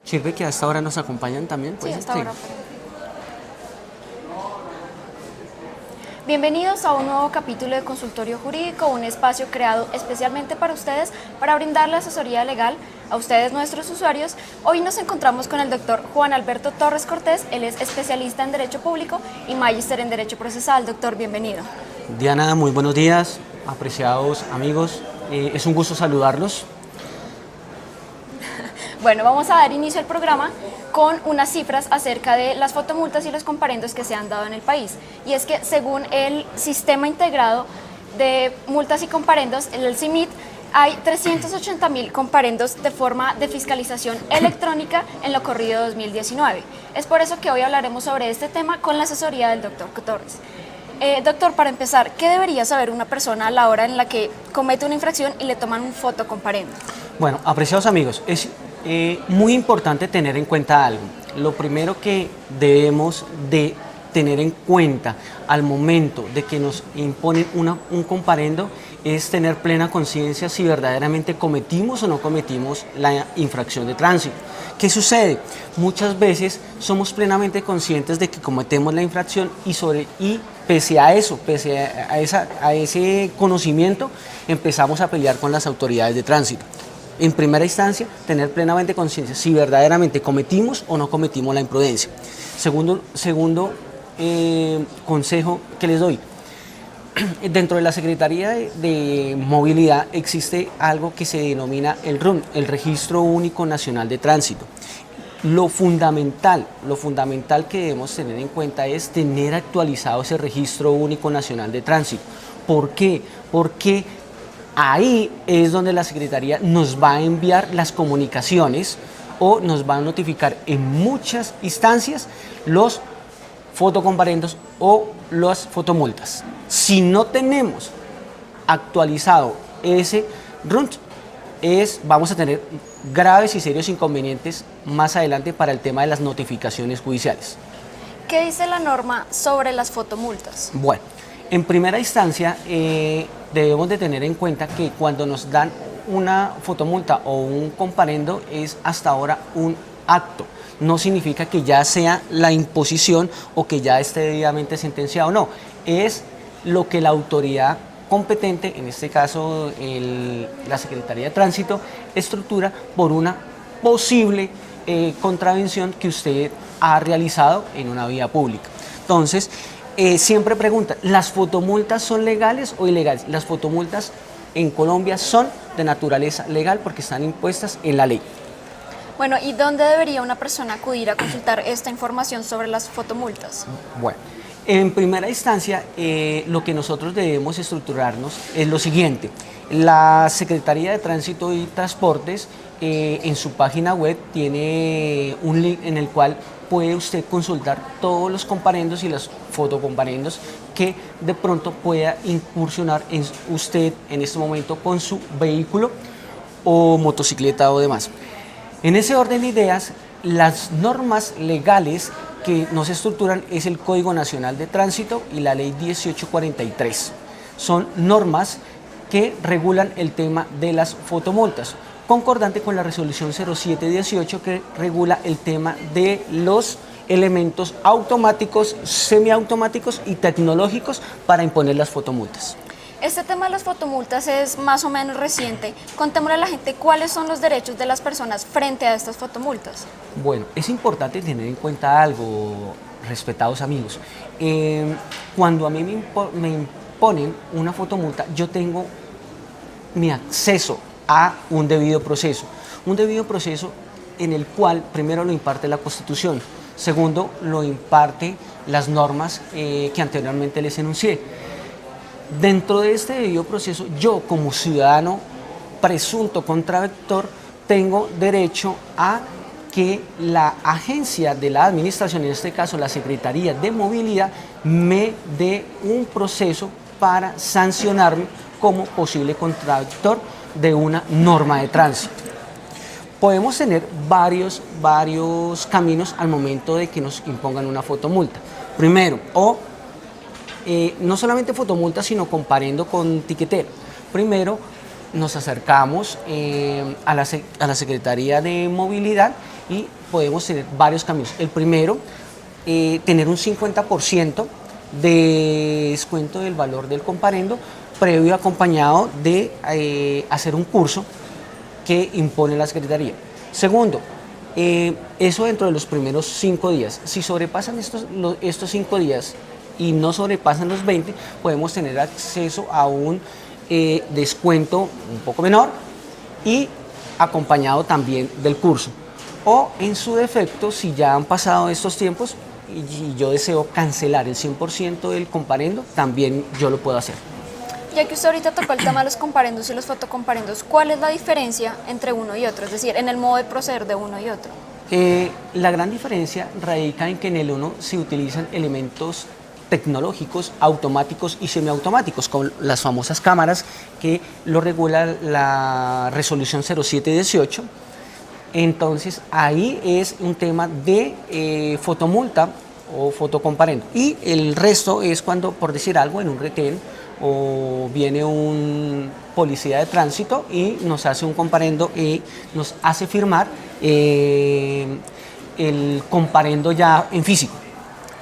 Sirve que a esta hora nos acompañan también, Sí, pues. hasta Sí. ahora. Bienvenidos a un nuevo capítulo de Consultorio Jurídico, un espacio creado especialmente para ustedes para brindarle asesoría legal a ustedes, nuestros usuarios. Hoy nos encontramos con el doctor Juan Alberto Torres Cortés. Él es especialista en Derecho Público y magíster en Derecho Procesal. Doctor, bienvenido. Diana, muy buenos días, apreciados amigos. Es un gusto saludarlos. Bueno, vamos a dar inicio al programa con unas cifras acerca de las fotomultas y los comparendos que se han dado en el país. Y es que según el Sistema Integrado de Multas y Comparendos, el CIMIT, hay 380.000 comparendos de forma de fiscalización electrónica en lo corrido 2019. Es por eso que hoy hablaremos sobre este tema con la asesoría del doctor Torres. Doctor, para empezar, ¿qué debería saber una persona a la hora en la que comete una infracción y le toman un fotocomparendo? Bueno, apreciados amigos, es muy importante tener en cuenta algo. Lo primero que debemos de tener en cuenta al momento de que nos imponen un comparendo es tener plena conciencia si verdaderamente cometimos o no cometimos la infracción de tránsito. ¿Qué sucede? Muchas veces somos plenamente conscientes de que cometemos la infracción y pese a eso, a ese conocimiento, empezamos a pelear con las autoridades de tránsito. En primera instancia, tener plenamente conciencia si verdaderamente cometimos o no cometimos la imprudencia. Segundo consejo que les doy. Dentro de la Secretaría de Movilidad existe algo que se denomina el RUN, el Registro Único Nacional de Tránsito. Lo fundamental que debemos tener en cuenta es tener actualizado ese Registro Único Nacional de Tránsito. ¿Por qué? Porque ahí es donde la Secretaría nos va a enviar las comunicaciones o nos va a notificar en muchas instancias los fotocomparendos o las fotomultas. Si no tenemos actualizado ese RUNT, vamos a tener graves y serios inconvenientes más adelante para el tema de las notificaciones judiciales. ¿Qué dice la norma sobre las fotomultas? Bueno, en primera instancia debemos de tener en cuenta que cuando nos dan una fotomulta o un comparendo es hasta ahora un acto. No significa que ya sea la imposición o que ya esté debidamente sentenciado, no. Es lo que la autoridad competente, en este caso la Secretaría de Tránsito, estructura por una posible contravención que usted ha realizado en una vía pública. Entonces, siempre pregunta, ¿las fotomultas son legales o ilegales? Las fotomultas en Colombia son de naturaleza legal porque están impuestas en la ley. Bueno, ¿y dónde debería una persona acudir a consultar esta información sobre las fotomultas? Bueno, en primera instancia, lo que nosotros debemos estructurarnos es lo siguiente. La Secretaría de Tránsito y Transportes en su página web tiene un link en el cual puede usted consultar todos los comparendos y los fotocomparendos que de pronto pueda incursionar en usted en este momento con su vehículo o motocicleta o demás. En ese orden de ideas, las normas legales que nos estructuran es el Código Nacional de Tránsito y la Ley 1843. Son normas que regulan el tema de las fotomultas, concordante con la resolución 0718 que regula el tema de los elementos automáticos, semiautomáticos y tecnológicos para imponer las fotomultas. Este tema de las fotomultas es más o menos reciente. Contémosle a la gente cuáles son los derechos de las personas frente a estas fotomultas. Bueno, es importante tener en cuenta algo, respetados amigos. Cuando a mí me imponen una fotomulta, yo tengo mi acceso a un debido proceso. Un debido proceso en el cual primero lo imparte la Constitución, segundo lo imparte las normas que anteriormente les enuncié. Dentro de este debido proceso, yo como ciudadano presunto contraventor tengo derecho a que la agencia de la administración, en este caso la Secretaría de Movilidad, me dé un proceso para sancionarme como posible contraventor de una norma de tránsito. Podemos tener varios caminos al momento de que nos impongan una fotomulta. Primero, no solamente fotomulta, sino comparendo con tiquetero. Primero, nos acercamos a la Secretaría de Movilidad y podemos tener varios caminos. El primero, tener un 50% de descuento del valor del comparendo, previo acompañado de hacer un curso que impone la Secretaría. Segundo, eso dentro de los primeros 5 días. Si sobrepasan estos 5 días y no sobrepasan los 20, podemos tener acceso a un descuento un poco menor y acompañado también del curso. O en su defecto, si ya han pasado estos tiempos y yo deseo cancelar el 100% del comparendo, también yo lo puedo hacer. Ya que usted ahorita tocó el tema de los comparendos y los fotocomparendos, ¿cuál es la diferencia entre uno y otro? Es decir, en el modo de proceder de uno y otro. La gran diferencia radica en que en el uno se utilizan elementos tecnológicos, automáticos y semiautomáticos, con las famosas cámaras que lo regula la resolución 0718. Entonces ahí es un tema de fotomulta o fotocomparendo. Y el resto es cuando, por decir algo, en un retén o viene un policía de tránsito y nos hace un comparendo y nos hace firmar el comparendo ya en físico.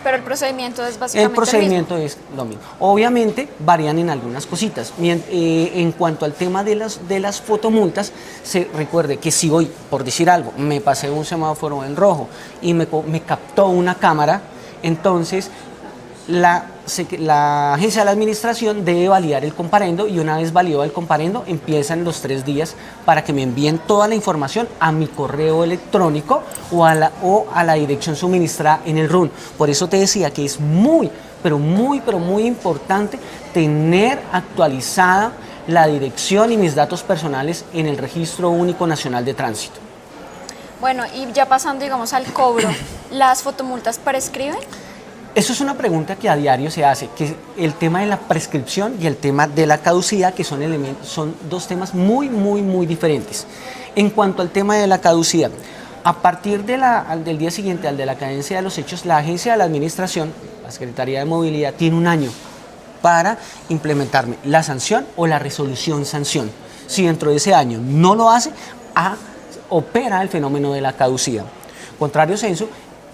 Pero el procedimiento es básicamente el procedimiento es lo mismo. Obviamente varían en algunas cositas. En cuanto al tema de las fotomultas, se recuerde que si hoy, por decir algo, me pasé un semáforo en rojo y me captó una cámara, entonces la agencia de la administración debe validar el comparendo, y una vez validado el comparendo empiezan los 3 días para que me envíen toda la información a mi correo electrónico o a la dirección suministrada en el RUN. Por eso te decía que es muy importante tener actualizada la dirección y mis datos personales en el Registro Único Nacional de Tránsito. Bueno, y ya pasando, digamos, al cobro, ¿las fotomultas prescriben? Eso es una pregunta que a diario se hace, que el tema de la prescripción y el tema de la caducidad, que son dos temas muy diferentes. En cuanto al tema de la caducidad, a partir del día siguiente al de la cadencia de los hechos, la agencia de la administración, la Secretaría de Movilidad, tiene un año para implementarme la sanción o la resolución sanción. Si dentro de ese año no lo hace, opera el fenómeno de la caducidad. Contrario censo,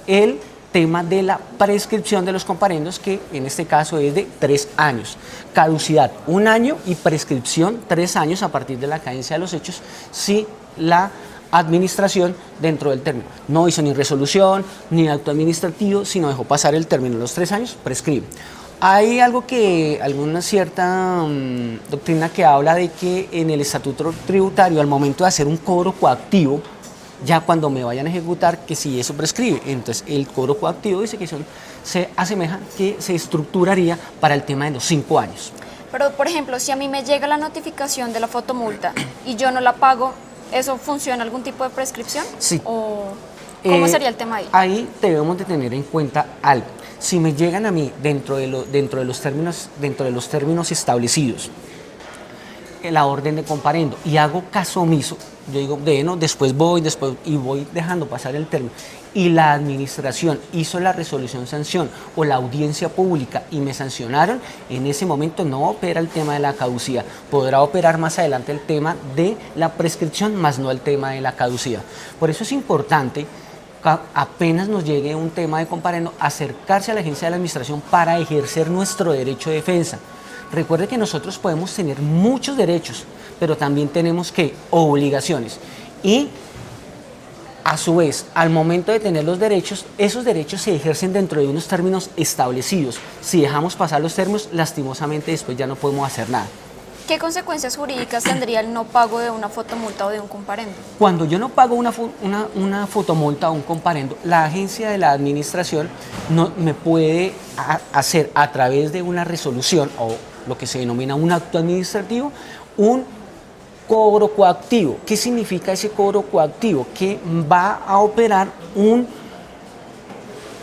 el tema de la prescripción de los comparendos, que en este caso es de 3 años. Caducidad 1 año y prescripción 3 años a partir de la cadencia de los hechos, si la administración dentro del término no hizo ni resolución ni acto administrativo, sino dejó pasar el término de los 3 años, prescribe. Hay alguna cierta doctrina que habla de que en el estatuto tributario, al momento de hacer un cobro coactivo, ya cuando me vayan a ejecutar, que si eso prescribe. Entonces el cobro coactivo dice que se asemeja, que se estructuraría para el tema de los 5 años. Pero, por ejemplo, si a mí me llega la notificación de la fotomulta y yo no la pago, ¿eso funciona algún tipo de prescripción? Sí. ¿O cómo sería el tema ahí? Ahí debemos de tener en cuenta algo. Si me llegan a mí dentro de los términos establecidos, la orden de comparendo, y hago caso omiso, yo digo, bueno, después voy dejando pasar el término, y la administración hizo la resolución sanción o la audiencia pública y me sancionaron, en ese momento no opera el tema de la caducidad. Podrá operar más adelante el tema de la prescripción, más no el tema de la caducidad. Por eso es importante, apenas nos llegue un tema de comparendo, acercarse a la agencia de la administración para ejercer nuestro derecho de defensa. Recuerde que nosotros podemos tener muchos derechos, pero también tenemos obligaciones. Y a su vez, al momento de tener los derechos, esos derechos se ejercen dentro de unos términos establecidos. Si dejamos pasar los términos, lastimosamente después ya no podemos hacer nada. ¿Qué consecuencias jurídicas tendría el no pago de una fotomulta o de un comparendo? Cuando yo no pago una fotomulta o un comparendo, la agencia de la administración no me puede hacer, a través de una resolución o lo que se denomina un acto administrativo, un cobro coactivo. ¿Qué significa ese cobro coactivo? Que va a operar un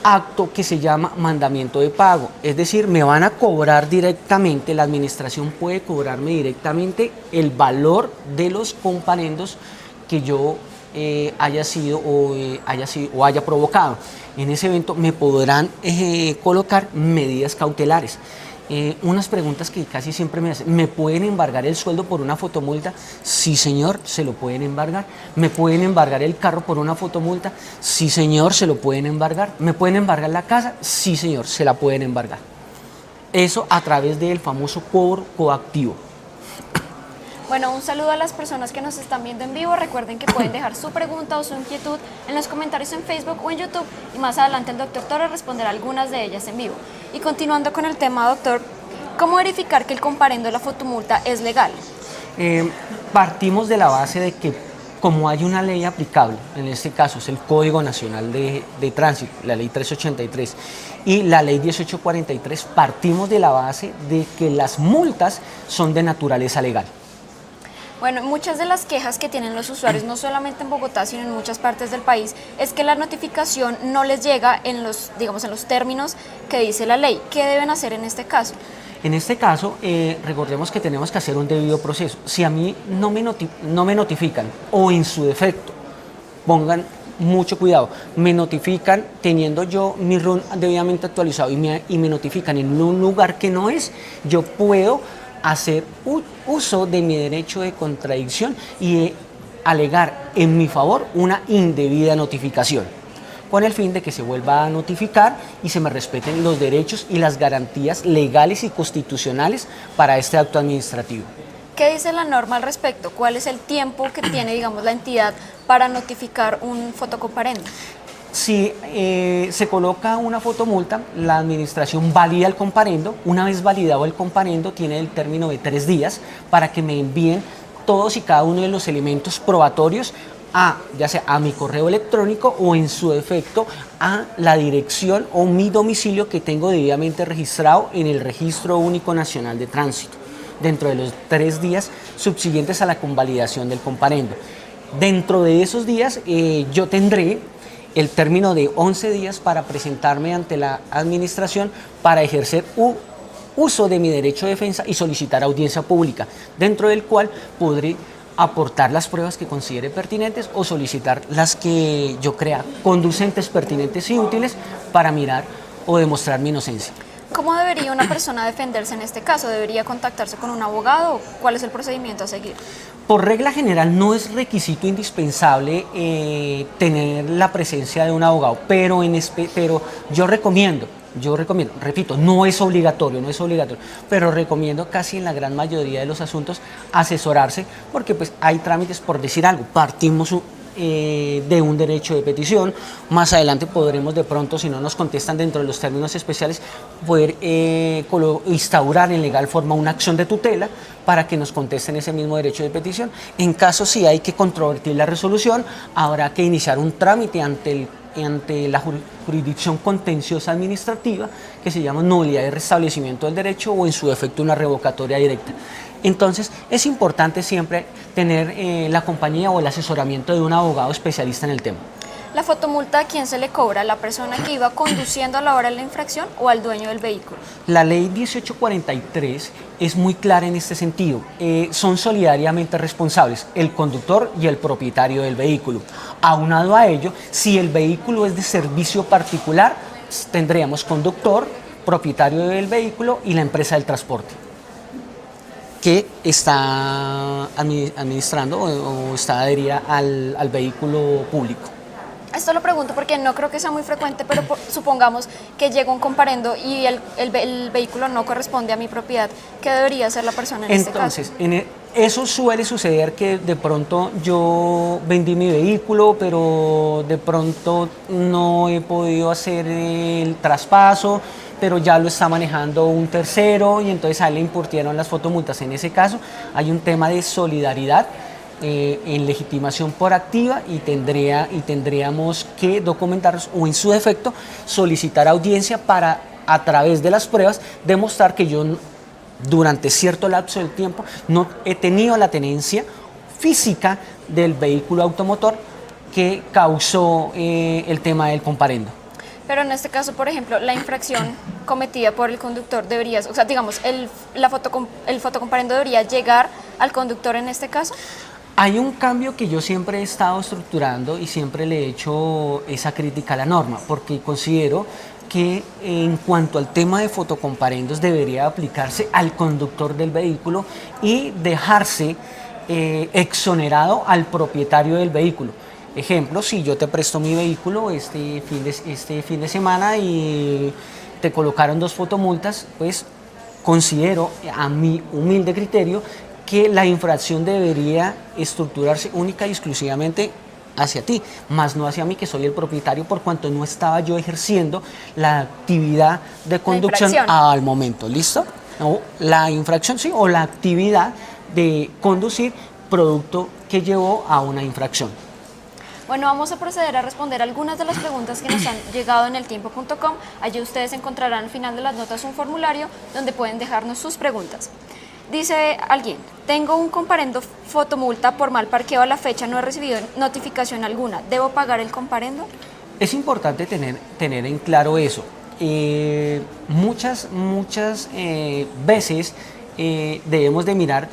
acto que se llama mandamiento de pago, es decir, me van a cobrar directamente, la administración puede cobrarme directamente el valor de los comparendos que yo haya provocado. En ese evento me podrán colocar medidas cautelares. unas preguntas que casi siempre me hacen. ¿Me pueden embargar el sueldo por una fotomulta? Sí, señor, se lo pueden embargar. ¿Me pueden embargar el carro por una fotomulta? Sí, señor, se lo pueden embargar. ¿Me pueden embargar la casa? Sí, señor, se la pueden embargar. Eso a través del famoso cobro coactivo. Bueno, un saludo a las personas que nos están viendo en vivo. Recuerden que pueden dejar su pregunta o su inquietud en los comentarios en Facebook o en YouTube y más adelante el doctor Torres responderá algunas de ellas en vivo. Y continuando con el tema, doctor, ¿cómo verificar que el comparendo de la fotomulta es legal? Partimos de la base de que como hay una ley aplicable, en este caso es el Código Nacional de Tránsito, la ley 383 y la ley 1843, partimos de la base de que las multas son de naturaleza legal. Bueno, muchas de las quejas que tienen los usuarios, no solamente en Bogotá, sino en muchas partes del país, es que la notificación no les llega en los, digamos, en los términos que dice la ley. ¿Qué deben hacer en este caso? En este caso, recordemos que tenemos que hacer un debido proceso. Si a mí no me notifican o en su defecto, pongan mucho cuidado, me notifican teniendo yo mi RUN debidamente actualizado y me notifican en un lugar que no es, yo puedo hacer uso de mi derecho de contradicción y alegar en mi favor una indebida notificación, con el fin de que se vuelva a notificar y se me respeten los derechos y las garantías legales y constitucionales para este acto administrativo. ¿Qué dice la norma al respecto? ¿Cuál es el tiempo que tiene, digamos, la entidad para notificar un fotocomparendo? Si se coloca una fotomulta, la administración valida el comparendo. Una vez validado el comparendo, tiene el término de 3 días para que me envíen todos y cada uno de los elementos probatorios ya sea a mi correo electrónico o en su defecto a la dirección o mi domicilio que tengo debidamente registrado en el Registro Único Nacional de Tránsito, dentro de los 3 días subsiguientes a la convalidación del comparendo. Dentro de esos días yo tendré el término de 11 días para presentarme ante la administración para ejercer uso de mi derecho de defensa y solicitar audiencia pública, dentro del cual podré aportar las pruebas que considere pertinentes o solicitar las que yo crea conducentes, pertinentes y útiles para mirar o demostrar mi inocencia. ¿Cómo debería una persona defenderse en este caso? ¿Debería contactarse con un abogado? ¿Cuál es el procedimiento a seguir? Por regla general no es requisito indispensable tener la presencia de un abogado, pero yo recomiendo, repito, no es obligatorio, pero recomiendo casi en la gran mayoría de los asuntos asesorarse, porque pues hay trámites, por decir algo, partimos de un derecho de petición, más adelante podremos de pronto, si no nos contestan dentro de los términos especiales, poder instaurar en legal forma una acción de tutela para que nos contesten ese mismo derecho de petición. En caso si hay que controvertir la resolución, habrá que iniciar un trámite ante la jurisdicción contenciosa administrativa que se llama nulidad de restablecimiento del derecho o en su defecto una revocatoria directa. Entonces es importante siempre tener la compañía o el asesoramiento de un abogado especialista en el tema. ¿La fotomulta a quién se le cobra? ¿A la persona que iba conduciendo a la hora de la infracción o al dueño del vehículo? La ley 1843 es muy clara en este sentido. Son solidariamente responsables el conductor y el propietario del vehículo. Aunado a ello, si el vehículo es de servicio particular, tendríamos conductor, propietario del vehículo y la empresa del transporte que está administrando o está adherida al vehículo público. Esto lo pregunto porque no creo que sea muy frecuente, pero supongamos que llega un comparendo y el vehículo no corresponde a mi propiedad. ¿Qué debería hacer la persona en este caso? Entonces, eso suele suceder que de pronto yo vendí mi vehículo, pero de pronto no he podido hacer el traspaso, pero ya lo está manejando un tercero y entonces a él le impusieron las fotomultas. En ese caso hay un tema de solidaridad en legitimación por activa y tendríamos que documentarnos o en su defecto solicitar audiencia para a través de las pruebas demostrar que yo durante cierto lapso del tiempo no he tenido la tenencia física del vehículo automotor que causó el tema del comparendo. Pero en este caso, por ejemplo, la infracción cometida por el conductor debería, o sea, digamos, el fotocomparendo debería llegar al conductor en este caso. Hay un cambio que yo siempre he estado estructurando y siempre le he hecho esa crítica a la norma, porque considero que en cuanto al tema de fotocomparendos debería aplicarse al conductor del vehículo y dejarse exonerado al propietario del vehículo. Ejemplo, si yo te presto mi vehículo este fin de semana y te colocaron 2 fotomultas, pues considero, a mi humilde criterio, que la infracción debería estructurarse única y exclusivamente hacia ti, más no hacia mí, que soy el propietario, por cuanto no estaba yo ejerciendo la actividad de conducción al momento. ¿Listo? O la infracción, sí, o la actividad de conducir, producto que llevó a una infracción. Bueno, vamos a proceder a responder algunas de las preguntas que nos han llegado en eltiempo.com. Allí ustedes encontrarán al final de las notas un formulario donde pueden dejarnos sus preguntas. Dice alguien, tengo un comparendo fotomulta por mal parqueo, a la fecha no he recibido notificación alguna. ¿Debo pagar el comparendo? Es importante tener en claro eso. Muchas veces debemos de mirar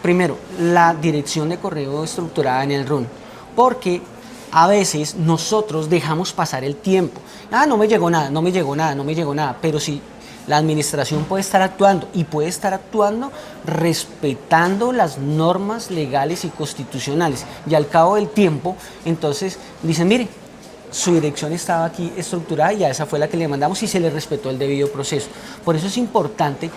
primero la dirección de correo estructurada en el RUN, porque a veces nosotros dejamos pasar el tiempo. No me llegó nada, no me llegó nada, no me llegó nada, pero si la administración puede estar actuando y puede estar actuando respetando las normas legales y constitucionales, y al cabo del tiempo, entonces dicen, mire, su dirección estaba aquí estructurada y a esa fue la que le mandamos y se le respetó el debido proceso. Por eso es importante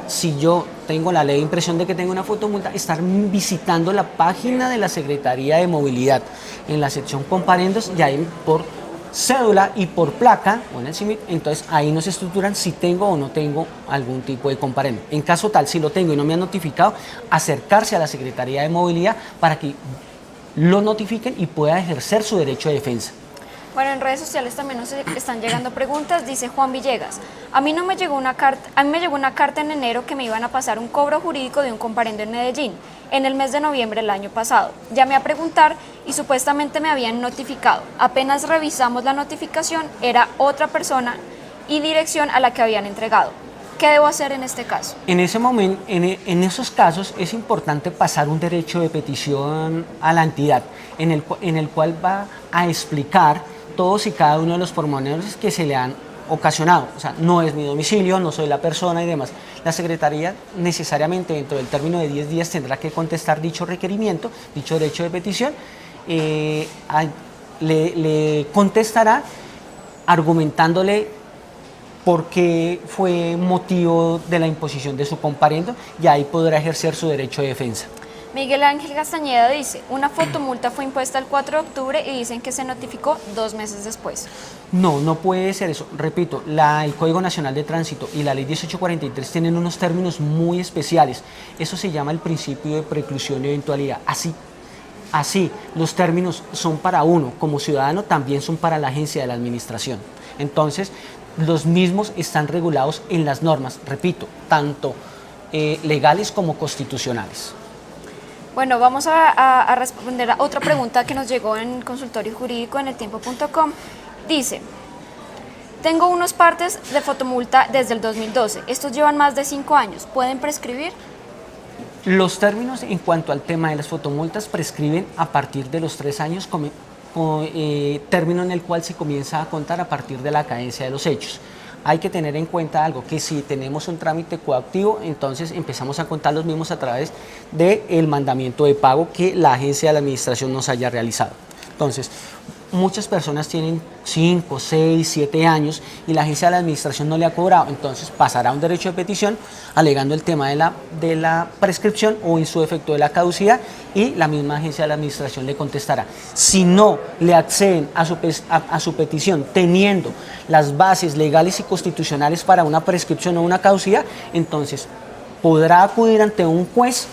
si yo tengo la ley de impresión de que tengo una fotomulta, estar visitando la página de la Secretaría de Movilidad en la sección comparendos, y ahí por cédula y por placa o en el CIMIC, entonces ahí nos estructuran si tengo o no tengo algún tipo de comparendo. En caso tal, si lo tengo y no me han notificado, acercarse a la Secretaría de Movilidad para que lo notifiquen y pueda ejercer su derecho de defensa. Bueno, en redes sociales también nos están llegando preguntas. Dice Juan Villegas, a mí me llegó una carta en enero que me iban a pasar un cobro jurídico de un comparendo en Medellín en el mes de noviembre del año pasado. Llamé a preguntar y supuestamente me habían notificado. Apenas revisamos la notificación, era otra persona y dirección a la que habían entregado. ¿Qué debo hacer en este caso? En ese momento, en esos casos es importante pasar un derecho de petición a la entidad en el cual va a explicar todos y cada uno de los pormenores que se le han ocasionado. O sea, no es mi domicilio, no soy la persona y demás. La Secretaría necesariamente dentro del término de 10 días tendrá que contestar dicho requerimiento, dicho derecho de petición. Le contestará argumentándole por qué fue motivo de la imposición de su comparendo, y ahí podrá ejercer su derecho de defensa. Miguel Ángel Castañeda dice, una fotomulta fue impuesta el 4 de octubre y dicen que se notificó 2 meses después. No puede ser eso. Repito, el Código Nacional de Tránsito y la Ley 1843 tienen unos términos muy especiales. Eso se llama el principio de preclusión y eventualidad. Así, los términos son para uno, como ciudadano, también son para la agencia de la administración. Entonces, los mismos están regulados en las normas, repito, tanto legales como constitucionales. Bueno, vamos a responder a otra pregunta que nos llegó en el consultorio jurídico en eltiempo.com. Dice, tengo unos partes de fotomulta desde el 2012. Estos llevan más de 5 años. ¿Pueden prescribir? Los términos en cuanto al tema de las fotomultas prescriben a partir de los 3 años, término en el cual se comienza a contar a partir de la cadencia de los hechos. Hay que tener en cuenta algo, que si tenemos un trámite coactivo, entonces empezamos a contar los mismos a través del mandamiento de pago que la agencia de la administración nos haya realizado. Entonces, muchas personas tienen 5, 6, 7 años y la agencia de la administración no le ha cobrado, entonces pasará un derecho de petición alegando el tema de la prescripción o en su defecto de la caducidad, y la misma agencia de la administración le contestará. Si no le acceden a su petición teniendo las bases legales y constitucionales para una prescripción o una caducidad, entonces podrá acudir ante un juez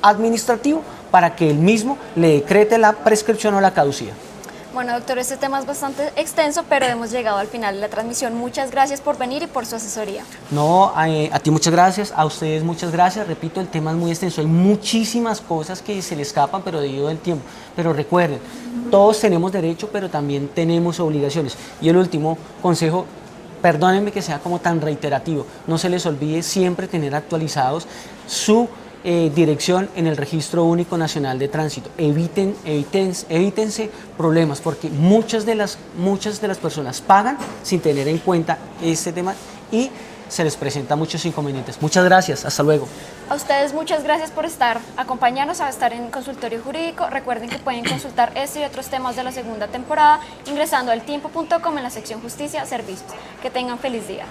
administrativo para que él mismo le decrete la prescripción o la caducidad. Bueno, doctor, este tema es bastante extenso, pero hemos llegado al final de la transmisión. Muchas gracias por venir y por su asesoría. No, a ti muchas gracias, a ustedes muchas gracias. Repito, el tema es muy extenso, hay muchísimas cosas que se le escapan, pero debido al tiempo. Pero recuerden, todos tenemos derecho, pero también tenemos obligaciones. Y el último consejo, perdónenme que sea como tan reiterativo, no se les olvide siempre tener actualizados su dirección en el Registro Único Nacional de Tránsito. Evítense problemas, porque muchas de las personas pagan sin tener en cuenta este tema y se les presentan muchos inconvenientes. Muchas gracias, hasta luego. A ustedes muchas gracias por acompañarnos a estar en Consultorio Jurídico. Recuerden que pueden consultar este y otros temas de la segunda temporada ingresando al tiempo.com en la sección Justicia Servicios. Que tengan feliz día.